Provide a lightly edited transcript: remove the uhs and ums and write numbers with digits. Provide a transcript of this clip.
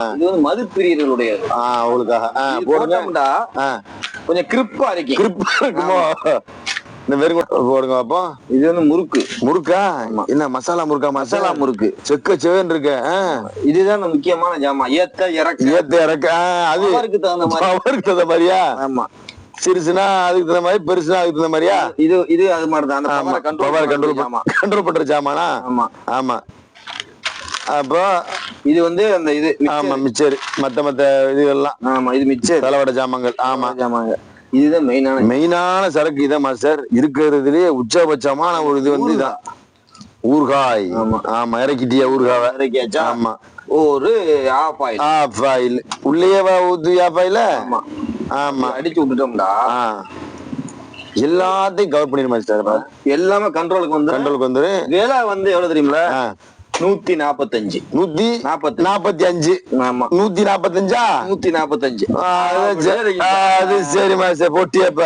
இது வந்து மது பிரியர்களுடைய அவங்களுக்காக போட்டோம்டா கொஞ்சம் கிரிப்பா இருக்கு. இருக்குமோ இந்த வெறும் போடுங்க அப்போ. இது வந்து முறுக்கா என்ன மசாலா முறுக்கா? மசாலா முறுக்கு செக்க செவன் இருக்கு. இதுதான் முக்கியமான ஜாமான். ஏத்த இறக்க அது அவருக்கு தகுந்த மாதிரியா? ஆமா. சிறுசுனா அதுக்கு தகுந்த மாதிரி, பெருசுனா அதுக்கு தகுந்த மாதிரியா? இது அது மாதிரிதான். கண்ட்ரோல் பண்ற ஜாமானா? ஆமா ஆமா. அப்போ இது வந்து அந்த இது மிச்சர் மத்த இதுகள்லாம். ஆமா, இது மிச்சர் தலைவட ஜாமான்கள். ஆமா ஜாமாங்க. இதுதான் மெயினான சரக்கு இதான் மாஸ்டர். இருக்கிறதுலயே உச்சபட்சமான ஒரு இது வந்து இதான் ஊறுகாய். ஆமா இறக்கிட்டியா? ஊறுகாவை இறக்கியாச்சா? ஆமா. ஒரு ஆஃப் ஆயில் உள்ளேயே ஊத்து. ஆஃப் ஆயில் ஆமா அடிச்சு விட்டுட்டோம்டா எல்லாத்தையும் கவர் பண்ணிடு மாஸ்டர். எல்லாமே கண்ட்ரோலுக்கு வந்துரு. வேலை வந்து எவ்வளவு தெரியுமில? 145. 145. ஆமா 145. 145. அது சரி மாஸ்டர். போட்டியப்ப